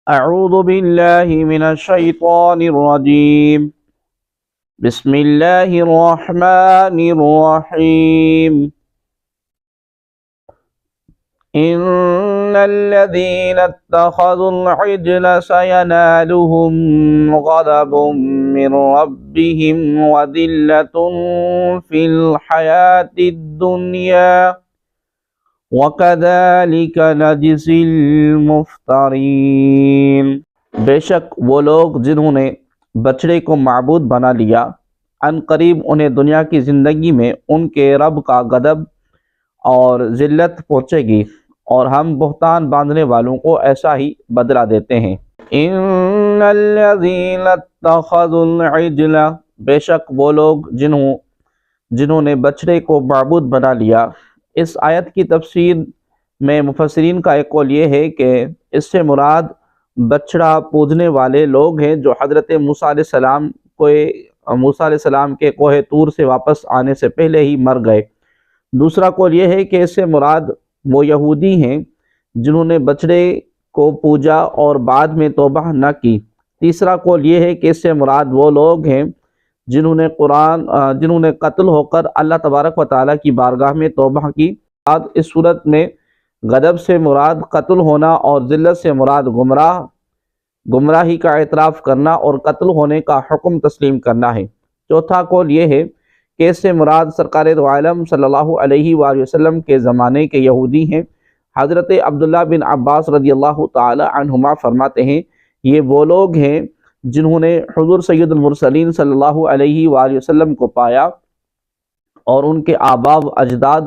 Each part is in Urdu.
أعوذ بالله من الشيطان الرجيم. بسم الله الرحمن الرحيم. إن الذين اتخذوا العجل سينالهم غضب من ربهم وذلة في الحياة الدنيا وَكَذَلِكَ نَجْزِي الْمُفْتَرِينَ۔ بے شک وہ لوگ جنہوں نے بچڑے کو معبود بنا لیا، ان قریب انہیں دنیا کی زندگی میں ان کے رب کا غضب اور ذلت پہنچے گی، اور ہم بہتان باندھنے والوں کو ایسا ہی بدلہ دیتے ہیں۔ إِنَّ الَّذِينَ اتَّخَذُوا الْعِجْلَ، بے شک وہ لوگ جنہوں نے بچڑے کو معبود بنا لیا۔ اس آیت کی تفسیر میں مفسرین کا ایک قول یہ ہے کہ اس سے مراد بچڑا پوجنے والے لوگ ہیں جو حضرت موسیٰ علیہ السلام کے کوہ طور سے واپس آنے سے پہلے ہی مر گئے۔ دوسرا قول یہ ہے کہ اس سے مراد وہ یہودی ہیں جنہوں نے بچڑے کو پوجا اور بعد میں توبہ نہ کی۔ تیسرا قول یہ ہے کہ اس سے مراد وہ لوگ ہیں جنہوں نے قتل ہو کر اللہ تبارک و تعالیٰ کی بارگاہ میں توبہ کی۔ اس صورت میں غضب سے مراد قتل ہونا اور ذلت سے مراد گمراہی کا اعتراف کرنا اور قتل ہونے کا حکم تسلیم کرنا ہے۔ چوتھا قول یہ ہے کہ اس سے مراد سرکار دو عالم صلی اللہ علیہ وآلہ وسلم کے زمانے کے یہودی ہیں۔ حضرت عبداللہ بن عباس رضی اللہ تعالی عنہما فرماتے ہیں، یہ وہ لوگ ہیں جنہوں نے حضور سید المرسلین صلی اللہ علیہ وآلہ وسلم کو پایا اور ان کے آباء و اجداد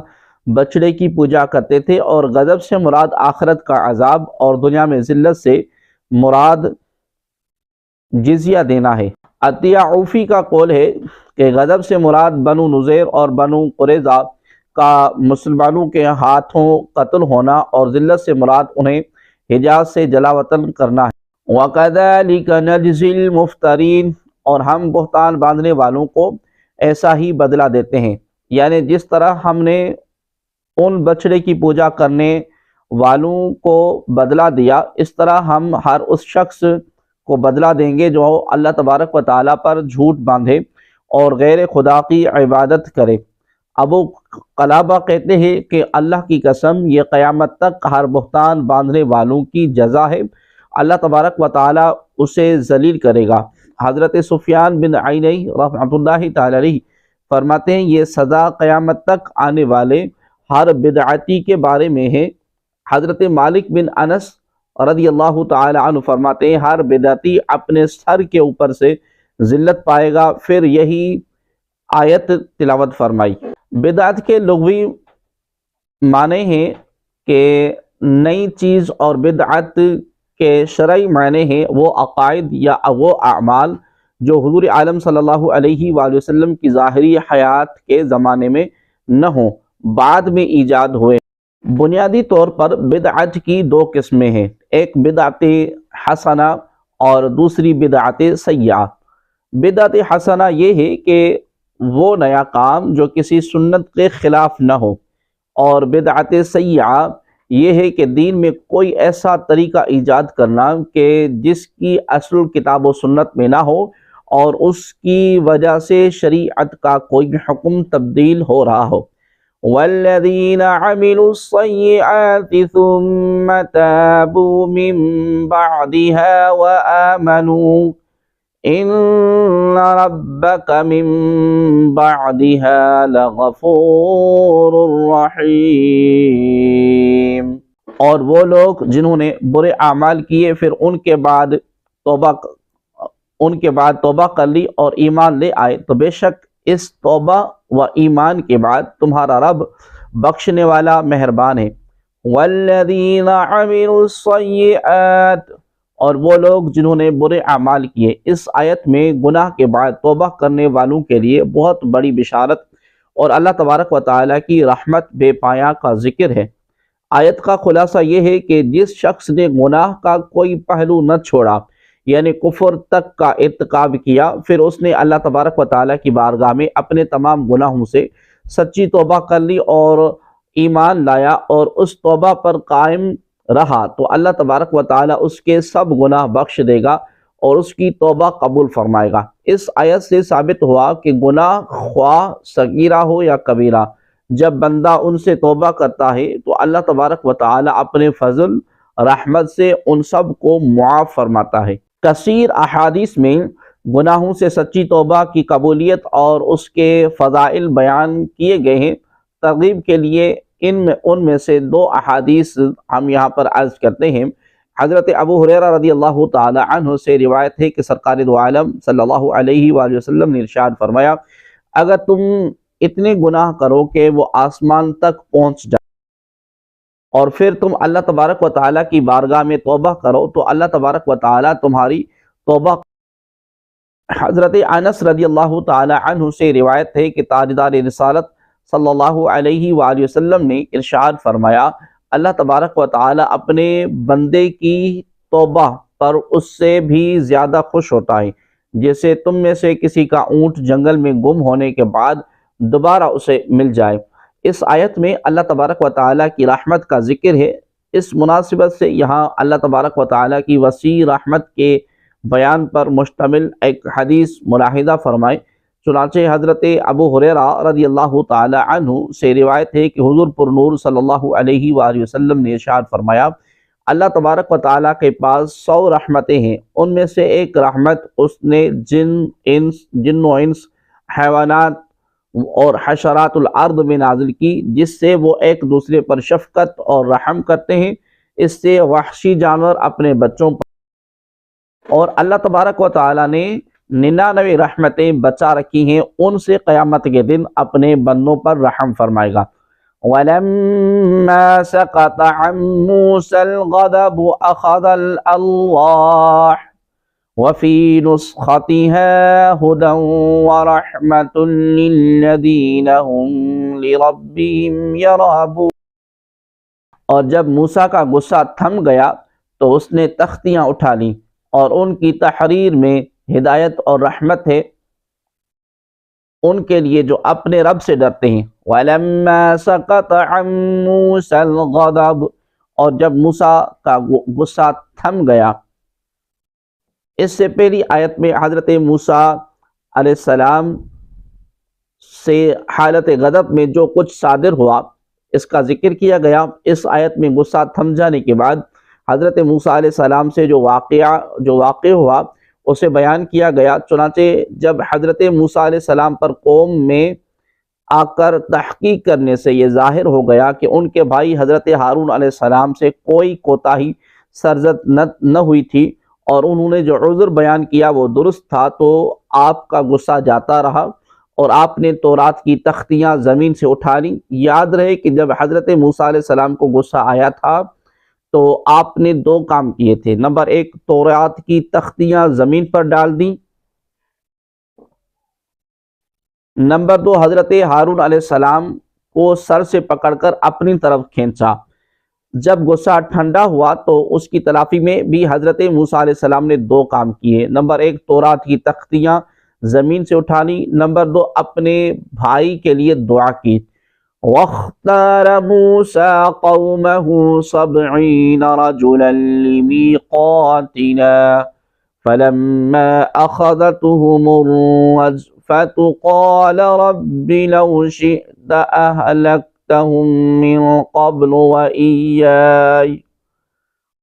بچڑے کی پوجا کرتے تھے، اور غضب سے مراد آخرت کا عذاب اور دنیا میں ذلت سے مراد جزیہ دینا ہے۔ عطیہ عوفی کا قول ہے کہ غضب سے مراد بنو نذیر اور بنو قریظہ کا مسلمانوں کے ہاتھوں قتل ہونا اور ذلت سے مراد انہیں حجاز سے جلا وطن کرنا ہے۔ وَكَذَلِكَ نَجْزِي الْمُفْتَرِينَ، اور ہم بہتان باندھنے والوں کو ایسا ہی بدلہ دیتے ہیں، یعنی جس طرح ہم نے ان بچڑے کی پوجا کرنے والوں کو بدلہ دیا، اس طرح ہم ہر اس شخص کو بدلہ دیں گے جو اللہ تبارک و تعالیٰ پر جھوٹ باندھے اور غیر خدا کی عبادت کرے۔ ابو قلابہ کہتے ہیں کہ اللہ کی قسم، یہ قیامت تک ہر بہتان باندھنے والوں کی جزا ہے، اللہ تبارک و تعالیٰ اسے ذلیل کرے گا۔ حضرت سفیان بن عینی رحمۃ اللہ تعالی علیہ فرماتے ہیں، یہ سزا قیامت تک آنے والے ہر بدعتی کے بارے میں ہے۔ حضرت مالک بن انس رضی اللہ تعالی عنہ فرماتے ہیں، ہر بدعتی اپنے سر کے اوپر سے ذلت پائے گا۔ پھر یہی آیت تلاوت فرمائی۔ بدعت کے لغوی معنی ہیں کہ نئی چیز، اور بدعت کے شرعی معنی ہیں وہ عقائد یا وہ اعمال جو حضور عالم صلی اللہ علیہ وآلہ وسلم کی ظاہری حیات کے زمانے میں نہ ہوں، بعد میں ایجاد ہوئے۔ بنیادی طور پر بدعت کی دو قسمیں ہیں، ایک بدعت حسنہ اور دوسری بدعت سیئہ۔ بدعت حسنہ یہ ہے کہ وہ نیا کام جو کسی سنت کے خلاف نہ ہو، اور بدعت سیئہ یہ ہے کہ دین میں کوئی ایسا طریقہ ایجاد کرنا کہ جس کی اصل کتاب و سنت میں نہ ہو، اور اس کی وجہ سے شریعت کا کوئی حکم تبدیل ہو رہا ہو۔ وَالَّذِينَ عَمِلُوا السَّيِّئَاتِ ثُمَّ تَابُوا مِن بَعْدِهَا وَآمَنُوا إِنَّ رَبَّكَ مِن بَعْدِهَا لَغَفُورٌ رَّحِيمٌ۔ اور وہ لوگ جنہوں نے برے اعمال کیے پھر ان کے بعد توبہ کر لی اور ایمان لے آئے، تو بے شک اس توبہ و ایمان کے بعد تمہارا رب بخشنے والا مہربان ہے۔ وَالَّذِينَ عَمِلُوا السَّيِّئَاتِ، اور وہ لوگ جنہوں نے برے اعمال کیے۔ اس آیت میں گناہ کے بعد توبہ کرنے والوں کے لیے بہت بڑی بشارت اور اللہ تبارک و تعالیٰ کی رحمت بے پایہ کا ذکر ہے۔ آیت کا خلاصہ یہ ہے کہ جس شخص نے گناہ کا کوئی پہلو نہ چھوڑا، یعنی کفر تک کا ارتکاب کیا، پھر اس نے اللہ تبارک و تعالیٰ کی بارگاہ میں اپنے تمام گناہوں سے سچی توبہ کر لی اور ایمان لایا، اور اس توبہ پر قائم رہا تو اللہ تبارک و تعالی اس کے سب گناہ بخش دے گا اور اس کی توبہ قبول فرمائے گا۔ اس آیت سے ثابت ہوا کہ گناہ خواہ صغیرہ ہو یا کبیرہ، جب بندہ ان سے توبہ کرتا ہے تو اللہ تبارک و تعالی اپنے فضل رحمت سے ان سب کو معاف فرماتا ہے۔ کثیر احادیث میں گناہوں سے سچی توبہ کی قبولیت اور اس کے فضائل بیان کیے گئے ہیں۔ ترغیب کے لیے ان میں سے 2 احادیث ہم یہاں پر عرض کرتے ہیں۔ حضرت ابو ہریرہ رضی اللہ تعالی عنہ سے روایت ہے کہ سرکار دو عالم صلی اللہ علیہ وآلہ وسلم نے ارشاد فرمایا، اگر تم اتنے گناہ کرو کہ وہ آسمان تک پہنچ جائے اور پھر تم اللہ تبارک و تعالیٰ کی بارگاہ میں توبہ کرو تو اللہ تبارک و تعالیٰ تمہاری توبہ۔ حضرت انس رضی اللہ تعالی عنہ سے روایت ہے کہ تاجدار رسالت صلی اللہ علیہ وآلہ وسلم نے ارشاد فرمایا، اللہ تبارک و تعالی اپنے بندے کی توبہ پر اس سے بھی زیادہ خوش ہوتا ہے جیسے تم میں سے کسی کا اونٹ جنگل میں گم ہونے کے بعد دوبارہ اسے مل جائے۔ اس آیت میں اللہ تبارک و تعالی کی رحمت کا ذکر ہے۔ اس مناسبت سے یہاں اللہ تبارک و تعالی کی وسیع رحمت کے بیان پر مشتمل ایک حدیث ملاحظہ فرمائے۔ چنانچہ حضرت ابو ہریرہ رضی اللہ تعالی عنہ سے روایت ہے کہ حضور پر نور صلی اللہ علیہ وآلہ وسلم نے ارشاد فرمایا، اللہ تبارک و تعالیٰ کے پاس 100 رحمتیں ہیں، ان میں سے ایک رحمت اس نے جن و انس، حیوانات اور حشرات الارض میں نازل کی، جس سے وہ ایک دوسرے پر شفقت اور رحم کرتے ہیں۔ اس سے وحشی جانور اپنے بچوں پر، اور اللہ تبارک و تعالیٰ نے 99 رحمتیں بچا رکھی ہیں، ان سے قیامت کے دن اپنے بندوں پر رحم فرمائے گا۔ وَلَمَّا سَقَطَ عَن مُوسَى الْغَضَبُ أَخَذَ الْأَلْوَاحَ وَفِي نُسْخَتِهَا هُدًى وَرَحْمَةٌ لِّلَّذِينَ هُمْ لِرَبِّهِمْ يَرْهَبُونَ۔ اور جب موسیٰ کا غصہ تھم گیا تو اس نے تختیاں اٹھا لیں اور ان کی تحریر میں ہدایت اور رحمت ہے ان کے لیے جو اپنے رب سے ڈرتے ہیں۔ وَلَمَّا سَقَطَ عَن مُوسَى الْغَضَبُ، اور جب موسیٰ کا غصہ تھم گیا۔ اس سے پہلی آیت میں حضرت موسیٰ علیہ السلام سے حالت غضب میں جو کچھ صادر ہوا اس کا ذکر کیا گیا۔ اس آیت میں غصہ تھم جانے کے بعد حضرت موسیٰ علیہ السلام سے جو واقع ہوا اسے بیان کیا گیا۔ چنانچہ جب حضرت موسیٰ علیہ السلام پر قوم میں آ کر تحقیق کرنے سے یہ ظاہر ہو گیا کہ ان کے بھائی حضرت ہارون علیہ السلام سے کوئی کوتاہی سرزد نہ ہوئی تھی اور انہوں نے جو عذر بیان کیا وہ درست تھا، تو آپ کا غصہ جاتا رہا اور آپ نے تورات کی تختیاں زمین سے اٹھا لیں۔ یاد رہے کہ جب حضرت موسیٰ علیہ السلام کو غصہ آیا تھا تو آپ نے 2 کام کیے تھے۔ نمبر 1، تورات کی تختیاں زمین پر ڈال دیں۔ نمبر 2، حضرت ہارون علیہ السلام کو سر سے پکڑ کر اپنی طرف کھینچا۔ جب غصہ ٹھنڈا ہوا تو اس کی تلافی میں بھی حضرت موسیٰ علیہ السلام نے 2 کام کیے۔ نمبر 1، تورات کی تختیاں زمین سے اٹھانی۔ نمبر 2، اپنے بھائی کے لیے دعا کی۔ وَاخْتَارَ مُوسَىٰ قَوْمَهُ 70 رَجُلًا لِمِيقَاتِنَا فَلَمَّا أَخَذَتْهُمُ الرَّجْفَةُ قَالَ رَبِّ لَوْ شِئْتَ أَهْلَكْتَهُم مِّن قَبْلُ وَإِيَّايَ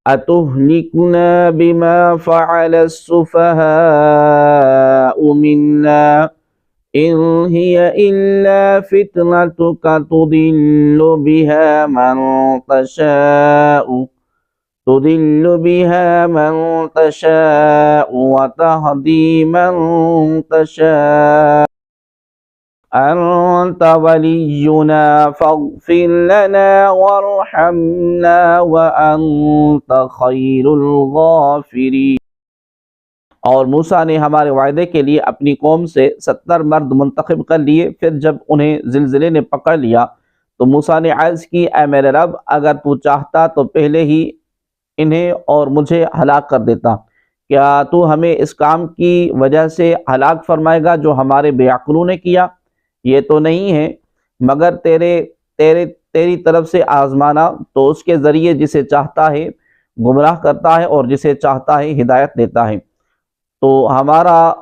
أَتُهْلِكُنَا بِمَا فَعَلَ السُّفَهَاءُ مِنَّا إِنْ هِيَ إِلَّا فِتْنَتُكَ تُضِلُّ بِهَا مَن تَشَاءُ وَتَهْدِي مَن تَشَاءُ أَنْتَ وَلِيُّنَا فَاغْفِرْ لَنَا وَارْحَمْنَا وَأَنْتَ خَيْرُ الْغَافِرِينَ۔ اور موسیٰ نے ہمارے وعدے کے لیے اپنی قوم سے 70 مرد منتخب کر لیے۔ پھر جب انہیں زلزلے نے پکڑ لیا تو موسیٰ نے عرض کی، اے میرے رب، اگر تو چاہتا تو پہلے ہی انہیں اور مجھے ہلاک کر دیتا۔ کیا تو ہمیں اس کام کی وجہ سے ہلاک فرمائے گا جو ہمارے بے عقلوں نے کیا؟ یہ تو نہیں ہے مگر تیری طرف سے آزمانا تو اس کے ذریعے جسے چاہتا ہے گمراہ کرتا ہے اور جسے چاہتا ہے ہدایت دیتا ہے۔ تو ہمارا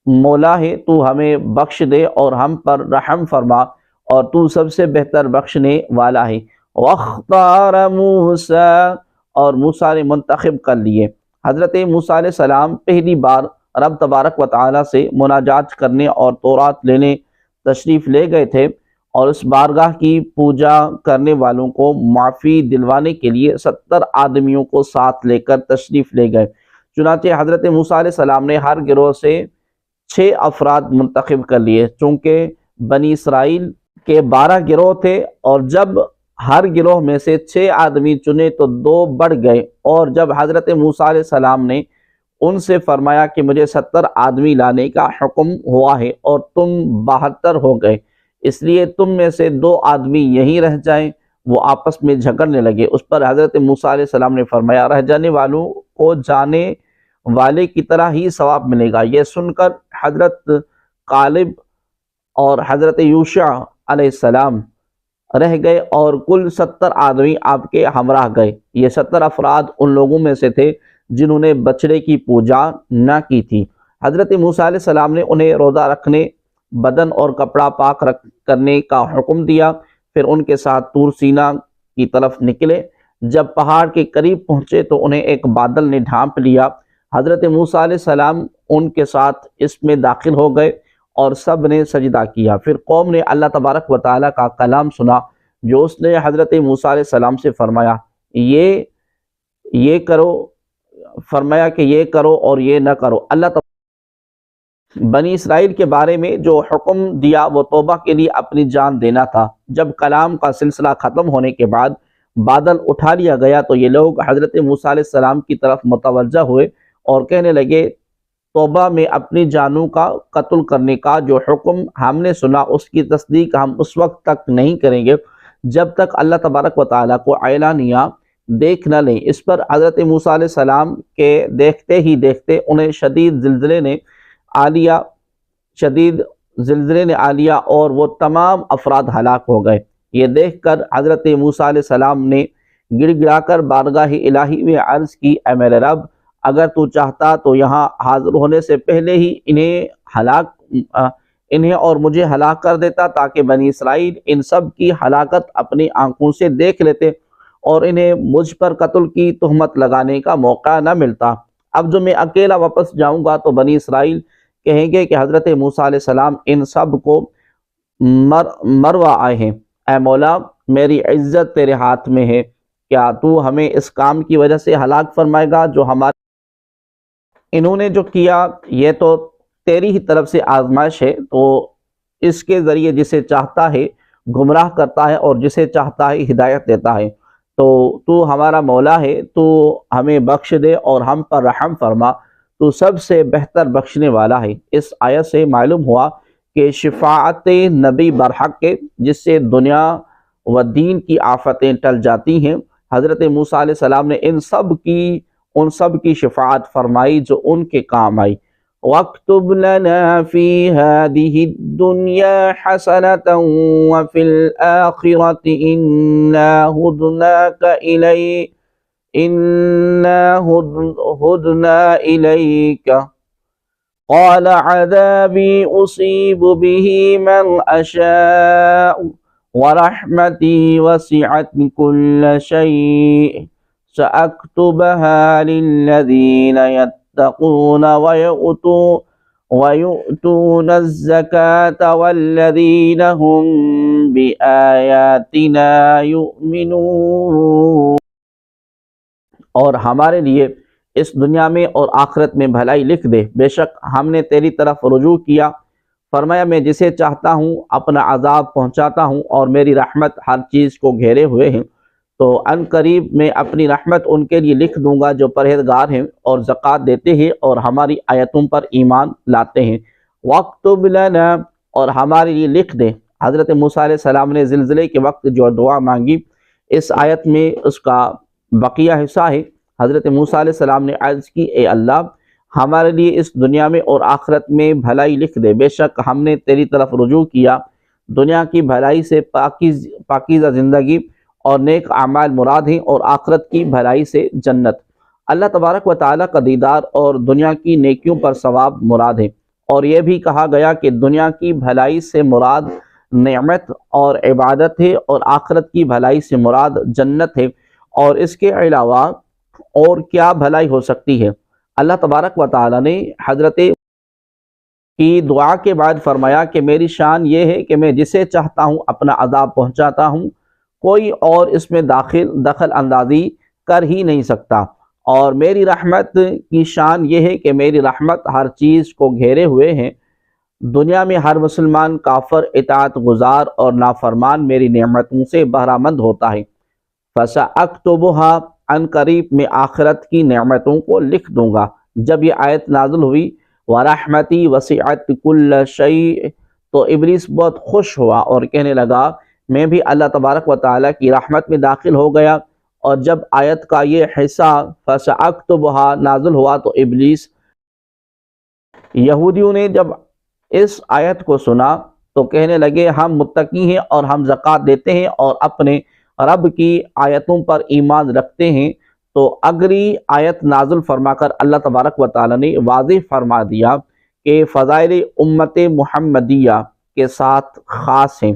مولا ہے، تو ہمیں بخش دے اور ہم پر رحم فرما، اور تو سب سے بہتر بخشنے والا ہے۔ وَاخْتَارَ مُوسَىٰ، اور موسیٰ نے منتخب کر لیے۔ حضرت موسیٰ علیہ السلام پہلی بار رب تبارک و تعالیٰ سے مناجات کرنے اور تورات لینے تشریف لے گئے تھے، اور اس بارگاہ کی پوجا کرنے والوں کو معافی دلوانے کے لیے 70 آدمیوں کو ساتھ لے کر تشریف لے گئے۔ چنانچہ حضرت موسیٰ علیہ السلام نے ہر گروہ سے 6 افراد منتخب کر لیے، چونکہ بنی اسرائیل کے 12 گروہ تھے، اور جب ہر گروہ میں سے 6 آدمی چنے تو 2 بڑھ گئے، اور جب حضرت موسیٰ علیہ السلام نے ان سے فرمایا کہ مجھے 70 آدمی لانے کا حکم ہوا ہے اور تم 72 ہو گئے، اس لیے تم میں سے 2 آدمی یہیں رہ جائیں، وہ آپس میں جھگڑنے لگے۔ اس پر حضرت موسیٰ علیہ السلام نے فرمایا رہ جانے والوں کو جانے والے کی طرح ہی ثواب ملے گا۔ یہ سن کر حضرت کالب اور حضرت یوشع علیہ السلام رہ گئے، اور کل 70 آدمی آپ کے ہمراہ گئے۔ یہ 70 افراد ان لوگوں میں سے تھے جنہوں نے بچڑے کی پوجا نہ کی تھی۔ حضرت موسیٰ علیہ السلام نے انہیں روزہ رکھنے، بدن اور کپڑا پاک کرنے کا حکم دیا، پھر ان کے ساتھ طور سینا کی طرف نکلے۔ جب پہاڑ کے قریب پہنچے تو انہیں ایک بادل نے ڈھانپ لیا۔ حضرت موسیٰ علیہ السلام ان کے ساتھ اس میں داخل ہو گئے اور سب نے سجدہ کیا۔ پھر قوم نے اللہ تبارک و تعالیٰ کا کلام سنا جو اس نے حضرت موسیٰ علیہ السلام سے فرمایا یہ کرو، فرمایا کہ یہ کرو اور یہ نہ کرو۔ اللہ بنی اسرائیل کے بارے میں جو حکم دیا وہ توبہ کے لیے اپنی جان دینا تھا۔ جب کلام کا سلسلہ ختم ہونے کے بعد بادل اٹھا لیا گیا تو یہ لوگ حضرت موسیٰ علیہ السلام کی طرف متوجہ ہوئے اور کہنے لگے توبہ میں اپنی جانوں کا قتل کرنے کا جو حکم ہم نے سنا اس کی تصدیق ہم اس وقت تک نہیں کریں گے جب تک اللہ تبارک و تعالیٰ کو اعلانیہ دیکھ نہ لیں۔ اس پر حضرت موسیٰ علیہ السلام کے دیکھتے ہی دیکھتے انہیں شدید زلزلے نے آ لیا اور وہ تمام افراد ہلاک ہو گئے۔ یہ دیکھ کر حضرت موسیٰ علیہ السلام نے گڑ گڑا کر بارگاہ الہی میں عرض کی اے میرے رب، اگر تو چاہتا تو یہاں حاضر ہونے سے پہلے ہی انہیں اور مجھے ہلاک کر دیتا تاکہ بنی اسرائیل ان سب کی ہلاکت اپنی آنکھوں سے دیکھ لیتے اور انہیں مجھ پر قتل کی تہمت لگانے کا موقع نہ ملتا۔ اب جو میں اکیلا واپس جاؤں گا تو بنی اسرائیل کہیں گے کہ حضرت موسیٰ علیہ السلام ان سب کو مروا آئے ہیں۔ اے مولا، میری عزت تیرے ہاتھ میں ہے، کیا تو ہمیں اس کام کی وجہ سے ہلاک فرمائے گا جو انہوں نے جو کیا یہ تو تیری ہی طرف سے آزمائش ہے، تو اس کے ذریعے جسے چاہتا ہے گمراہ کرتا ہے اور جسے چاہتا ہے ہدایت دیتا ہے۔ تو ہمارا مولا ہے، تو ہمیں بخش دے اور ہم پر رحم فرما، تو سب سے بہتر بخشنے والا ہے۔ اس آیت سے معلوم ہوا کہ شفاعت نبی برحق ہے جس سے دنیا و دین کی آفتیں ٹل جاتی ہیں۔ حضرت موسیٰ علیہ السلام نے ان سب کی شفاعت فرمائی جو ان کے کام آئی۔ وَاكْتُبْ لَنَا فِي هَذِهِ الدُّنْيَا حَسَنَةً وَفِي الْآخِرَةِ إِنَّا هُدْنَا إِلَيْكَ قَالَ عَذَابِي أُصِيبُ بِهِ مَنْ أَشَاءُ وَرَحْمَتِي وَسِعَتْ كُلَّ شَيْءٍ سَأَكْتُبُهَا لِلَّذِينَ يَتَّقُونَ وَيُؤْتُونَ الزَّكَاةَ وَالَّذِينَ هُمْ بِآيَاتِنَا يُؤْمِنُونَ۔ اور ہمارے لیے اس دنیا میں اور آخرت میں بھلائی لکھ دے، بے شک ہم نے تیری طرف رجوع کیا۔ فرمایا میں جسے چاہتا ہوں اپنا عذاب پہنچاتا ہوں اور میری رحمت ہر چیز کو گھیرے ہوئے ہیں، تو ان قریب میں اپنی رحمت ان کے لیے لکھ دوں گا جو پرہیزگار ہیں اور زکوٰۃ دیتے ہیں اور ہماری آیتوں پر ایمان لاتے ہیں۔ وَاكْتُبْ لَنَا، اور ہمارے لیے لکھ دے۔ حضرت موسیٰ علیہ السلام نے زلزلے کے وقت جو دعا مانگی اس آیت میں اس کا بقیہ حصہ ہے۔ حضرت موسیٰ علیہ السلام نے عرض کی اے اللہ، ہمارے لیے اس دنیا میں اور آخرت میں بھلائی لکھ دے، بے شک ہم نے تیری طرف رجوع کیا، دنیا کی بھلائی سے پاکیزہ زندگی اور نیک اعمال مراد ہیں، اور آخرت کی بھلائی سے جنت، اللہ تبارک و تعالیٰ کا دیدار اور دنیا کی نیکیوں پر ثواب مراد ہے۔ اور یہ بھی کہا گیا کہ دنیا کی بھلائی سے مراد نعمت اور عبادت ہے، اور آخرت کی بھلائی سے مراد جنت ہے، اور اس کے علاوہ اور کیا بھلائی ہو سکتی ہے۔ اللہ تبارک و تعالیٰ نے حضرت کی دعا کے بعد فرمایا کہ میری شان یہ ہے کہ میں جسے چاہتا ہوں اپنا عذاب پہنچاتا ہوں، کوئی اور اس میں دخل اندازی کر ہی نہیں سکتا، اور میری رحمت کی شان یہ ہے کہ میری رحمت ہر چیز کو گھیرے ہوئے ہیں۔ دنیا میں ہر مسلمان کافر، اطاعت گزار اور نافرمان میری نعمتوں سے بہرہ مند ہوتا ہے۔ فَسَأَكْتُبُهَا، عن قریب میں آخرت کی نعمتوں کو لکھ دوں گا۔ جب یہ آیت نازل ہوئی وَرَحْمَتِي وَسِعَتْ كُلَّ شَيْءٍ، تو ابلیس بہت خوش ہوا اور کہنے لگا میں بھی اللہ تبارک و تعالیٰ کی رحمت میں داخل ہو گیا۔ اور جب آیت کا یہ حصہ فَسَأَكْتُبُهَا نازل ہوا تو ابلیس، یہودیوں نے جب اس آیت کو سنا تو کہنے لگے ہم متقی ہیں اور ہم زکوٰۃ دیتے ہیں اور اپنے رب کی آیتوں پر ایمان رکھتے ہیں، تو اگلی آیت نازل فرما کر اللہ تبارک و تعالیٰ نے واضح فرما دیا کہ فضائل امت محمدیہ کے ساتھ خاص ہیں۔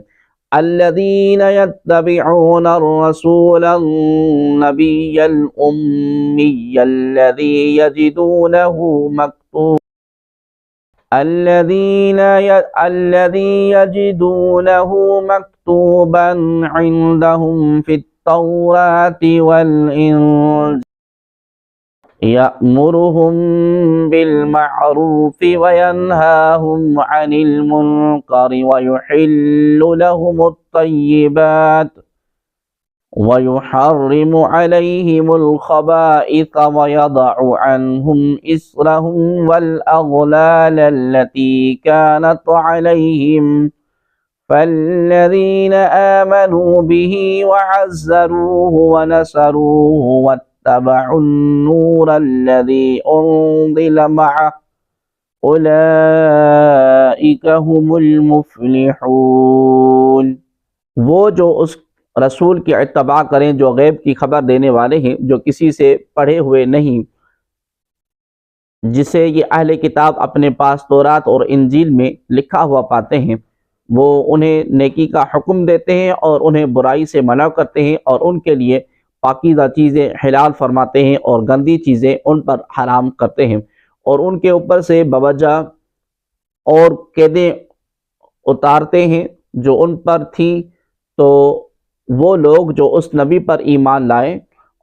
الذین یتبعون الرسول النبی الامی الذی یجدونہ مکتوبا مكتوبا عندهم في التوراة والإنجيل يأمرهم بالمعروف وينهاهم عن المنكر ويحل لهم الطيبات ويحرم عليهم الخبائث ويضع عنهم إصرهم والأغلال التي كانت عليهم فالذين آمنوا به وعزروه ونصروه واتبعوا النور الذي أنزل معه أولئك هم المفلحون۔ وہ جو اس رسول کی اتباع کریں جو غیب کی خبر دینے والے ہیں، جو کسی سے پڑھے ہوئے نہیں، جسے یہ اہل کتاب اپنے پاس تورات اور انجیل میں لکھا ہوا پاتے ہیں، وہ انہیں نیکی کا حکم دیتے ہیں اور انہیں برائی سے منع کرتے ہیں، اور ان کے لیے پاکیزہ چیزیں حلال فرماتے ہیں اور گندی چیزیں ان پر حرام کرتے ہیں، اور ان کے اوپر سے بوجہ اور قیدیں اتارتے ہیں جو ان پر تھیں۔ تو وہ لوگ جو اس نبی پر ایمان لائیں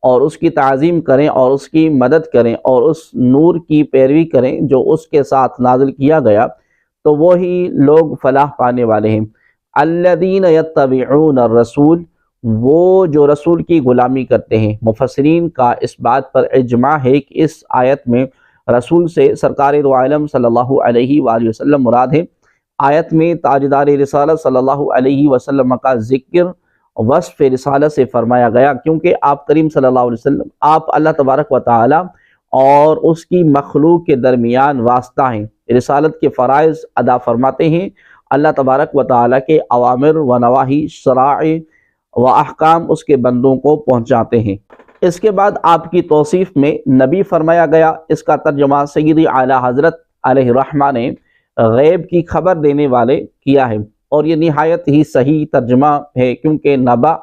اور اس کی تعظیم کریں اور اس کی مدد کریں اور اس نور کی پیروی کریں جو اس کے ساتھ نازل کیا گیا، تو وہی لوگ فلاح پانے والے ہیں۔ الذین یتبعون الرسول، وہ جو رسول کی غلامی کرتے ہیں۔ مفسرین کا اس بات پر اجماع ہے کہ اس آیت میں رسول سے سرکار دو عالم صلی اللہ علیہ وآلہ وسلم مراد ہے۔ آیت میں تاجدار رسالت صلی اللہ علیہ وسلم کا ذکر وصف رسالت سے فرمایا گیا، کیونکہ آپ کریم صلی اللہ علیہ وسلم، آپ اللہ تبارک و تعالی اور اس کی مخلوق کے درمیان واسطہ ہیں، رسالت کے فرائض ادا فرماتے ہیں، اللہ تبارک و تعالی کے اوامر و نواہی، شرائع و احکام اس کے بندوں کو پہنچاتے ہیں۔ اس کے بعد آپ کی توصیف میں نبی فرمایا گیا۔ اس کا ترجمہ سیدی اعلیٰ حضرت علیہ الرحمہ نے غیب کی خبر دینے والے کیا ہے، اور یہ نہایت ہی صحیح ترجمہ ہے، کیونکہ نبا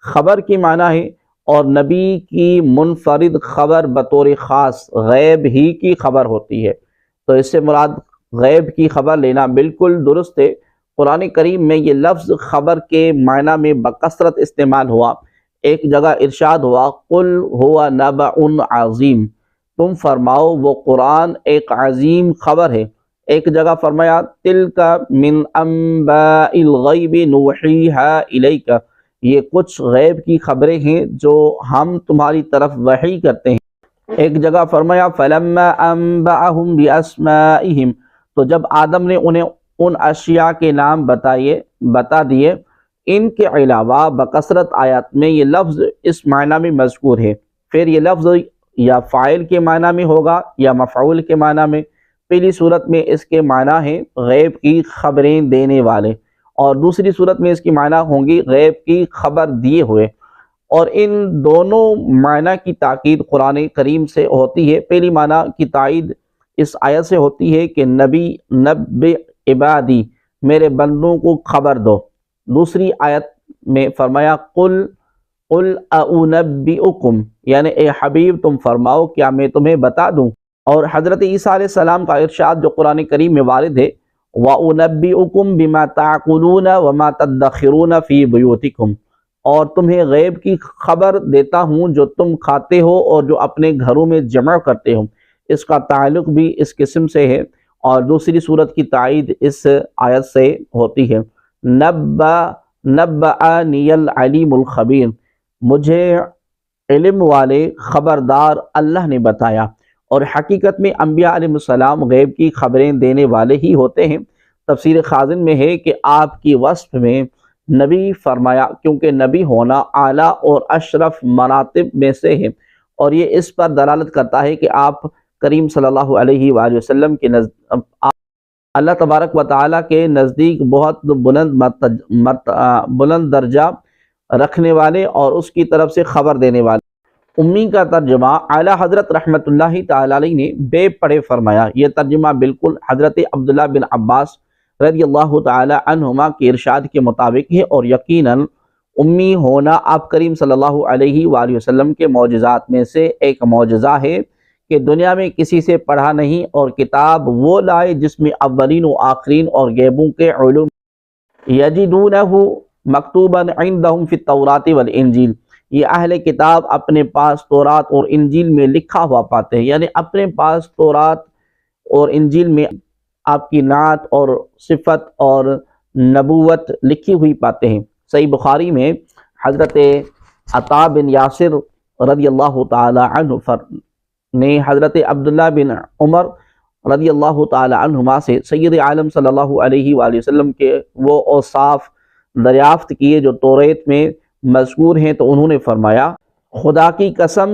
خبر کی معنی ہے، اور نبی کی منفرد خبر بطور خاص غیب ہی کی خبر ہوتی ہے، تو اس سے مراد غیب کی خبر لینا بالکل درست ہے۔ قرآن کریم میں یہ لفظ خبر کے معنی میں بکثرت استعمال ہوا۔ ایک جگہ ارشاد ہوا قل هو نبأ عظیم، تم فرماؤ وہ قرآن ایک عظیم خبر ہے۔ ایک جگہ فرمایا تلک من انباء الغیب نوحیہا الیک، یہ کچھ غیب کی خبریں ہیں جو ہم تمہاری طرف وحی کرتے ہیں۔ ایک جگہ فرمایا فلما انبأہم باسمائہم، تو جب آدم نے انہیں ان اشیاء کے نام بتا دیے۔ ان کے علاوہ بکثرت آیات میں یہ لفظ اس معنی میں مذکور ہے۔ پھر یہ لفظ یا فاعل کے معنی میں ہوگا یا مفعول کے معنی میں۔ پہلی صورت میں اس کے معنی ہے غیب کی خبریں دینے والے، اور دوسری صورت میں اس کی معنی ہوں گی غیب کی خبر دیے ہوئے، اور ان دونوں معنی کی تاکید قرآن کریم سے ہوتی ہے۔ پہلی معنی کی تائید اس آیت سے ہوتی ہے کہ نبی عبادی، میرے بندوں کو خبر دو۔ دوسری آیت میں فرمایا قل اُنَبِّئُکم، یعنی اے حبیب تم فرماؤ کیا میں تمہیں بتا دوں۔ اور حضرت عیسیٰ علیہ السلام کا ارشاد جو قرآن کریم میں وارد ہے وَأُنَبِّئُکم بِمَا تَعْقُلُونَ وَمَا تَدَّخِرُونَ فِي بُیُوتِکم، اور تمہیں غیب کی خبر دیتا ہوں جو تم کھاتے ہو اور جو اپنے گھروں میں جمع کرتے ہو۔ اس کا تعلق بھی اس قسم سے ہے، اور دوسری صورت کی تائید اس آیت سے ہوتی ہے۔ نبأنی العلیم الخبیر، مجھے علم والے خبردار اللہ نے بتایا۔ اور حقیقت میں انبیاء علیہ السلام غیب کی خبریں دینے والے ہی ہوتے ہیں۔ تفسیر خازن میں ہے کہ آپ کی وصف میں نبی فرمایا، کیونکہ نبی ہونا اعلیٰ اور اشرف مراتب میں سے ہے، اور یہ اس پر دلالت کرتا ہے کہ آپ کریم صلی اللہ علیہ وآلہ وسلم کے اللہ تبارک و تعالیٰ کے نزدیک بہت بلند درجہ رکھنے والے اور اس کی طرف سے خبر دینے والے۔ امی کا ترجمہ اعلیٰ حضرت رحمۃ اللہ تعالیٰ علیہ نے بے پڑھے فرمایا۔ یہ ترجمہ بالکل حضرت عبداللہ بن عباس رضی اللہ تعالی عنہما کے ارشاد کے مطابق ہے، اور یقیناً امی ہونا آپ کریم صلی اللہ علیہ وآلہ وسلم کے معجزات میں سے ایک معجزہ ہے کہ دنیا میں کسی سے پڑھا نہیں، اور کتاب وہ لائے جس میں اولین و آخرین اور غیبوں کے علوم یجدونہ مکتوبا عندہم فی التوراۃ والانجیل، یہ اہل کتاب اپنے پاس تورات اور انجیل میں لکھا ہوا پاتے ہیں، یعنی اپنے پاس تورات اور انجیل میں آپ کی نعت اور صفت اور نبوت لکھی ہوئی پاتے ہیں۔ صحیح بخاری میں حضرت عطا بن یاسر رضی اللہ تعالی عنہ نے حضرت عبداللہ بن عمر رضی اللہ تعالی عنہما سے سید عالم صلی اللہ علیہ وآلہ وسلم کے وہ اوصاف دریافت کیے جو توریت میں مذکور ہیں، تو انہوں نے فرمایا خدا کی قسم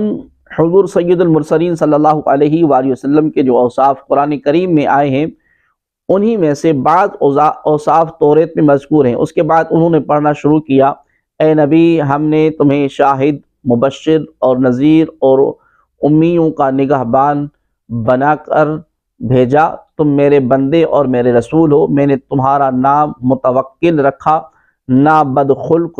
حضور سید المرسلین صلی اللہ علیہ وآلہ وسلم کے جو اوصاف قرآن کریم میں آئے ہیں انہی میں سے بعض اوصاف توریت میں مذکور ہیں۔ اس کے بعد انہوں نے پڑھنا شروع کیا، اے نبی ہم نے تمہیں شاہد، مبشر اور نذیر اور امیوں کا نگہبان بنا کر بھیجا، تم میرے بندے اور میرے رسول ہو، میں نے تمہارا نام متوکل رکھا، نہ بدخلق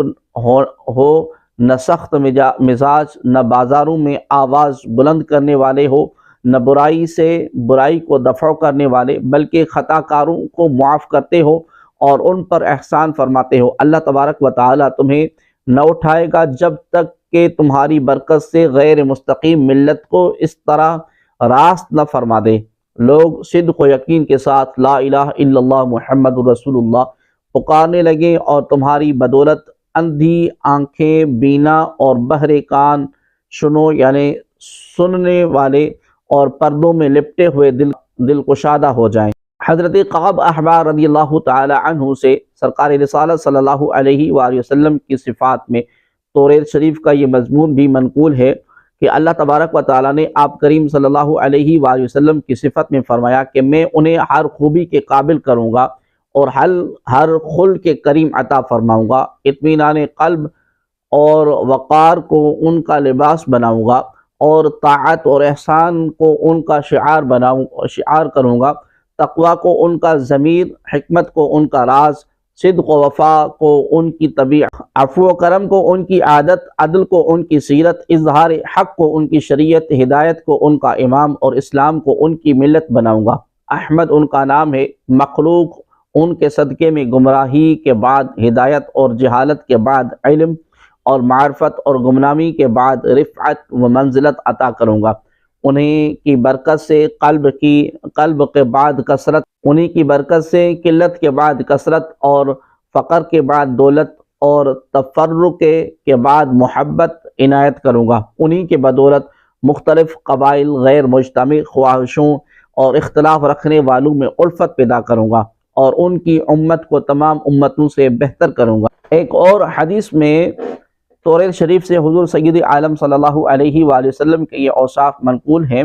ہو، نہ سخت مزاج، نہ بازاروں میں آواز بلند کرنے والے ہو، نہ برائی سے برائی کو دفع کرنے والے، بلکہ خطا کاروں کو معاف کرتے ہو اور ان پر احسان فرماتے ہو۔ اللہ تبارک و تعالی تمہیں نہ اٹھائے گا جب تک کہ تمہاری برکت سے غیر مستقیم ملت کو اس طرح راست نہ فرما دے۔ لوگ صدق و یقین کے ساتھ لا الہ الا اللہ محمد رسول اللہ پکارنے لگیں، اور تمہاری بدولت اندھی آنکھیں بینا اور بہرے کان سنو، یعنی سننے والے اور پردوں میں لپٹے ہوئے دل کشادہ ہو جائیں۔ حضرت قعب احبار رضی اللہ تعالی عنہ سے سرکار رسالت صلی اللہ علیہ وآلہ وسلم کی صفات میں توریت شریف کا یہ مضمون بھی منقول ہے کہ اللہ تبارک و تعالی نے آپ کریم صلی اللہ علیہ وآلہ وسلم کی صفت میں فرمایا کہ میں انہیں ہر خوبی کے قابل کروں گا اور ہر خلق کے کریم عطا فرماؤں گا، اطمینان قلب اور وقار کو ان کا لباس بناؤں گا، اور طاعت اور احسان کو ان کا شعار کروں گا، تقوی کو ان کا ضمیر، حکمت کو ان کا راز، صدق و وفا کو ان کی طبیعت، عفو و کرم کو ان کی عادت، عدل کو ان کی سیرت، اظہار حق کو ان کی شریعت، ہدایت کو ان کا امام، اور اسلام کو ان کی ملت بناؤں گا۔ احمد ان کا نام ہے، مخلوق ان کے صدقے میں گمراہی کے بعد ہدایت اور جہالت کے بعد علم اور معرفت اور گمنامی کے بعد رفعت و منزلت عطا کروں گا۔ انہیں کی برکت سے قلب کے بعد کثرت، انہیں کی برکت سے قلت کے بعد کثرت، اور فقر کے بعد دولت، اور تفرق کے بعد محبت عنایت کروں گا۔ انہیں کے بدولت مختلف قبائل، غیر مجتمع خواہشوں اور اختلاف رکھنے والوں میں الفت پیدا کروں گا، اور ان کی امت کو تمام امتوں سے بہتر کروں گا۔ ایک اور حدیث میں توریت شریف سے حضور سید عالم صلی اللہ علیہ وآلہ وسلم کے یہ اوصاف منقول ہیں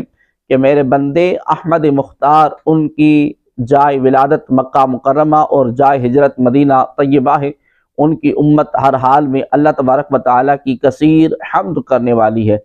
کہ میرے بندے احمد مختار ان کی جائے ولادت مکہ مکرمہ اور جائے ہجرت مدینہ طیبہ ہے، ان کی امت ہر حال میں اللہ تبارک و تعالیٰ کی کثیر حمد کرنے والی ہے۔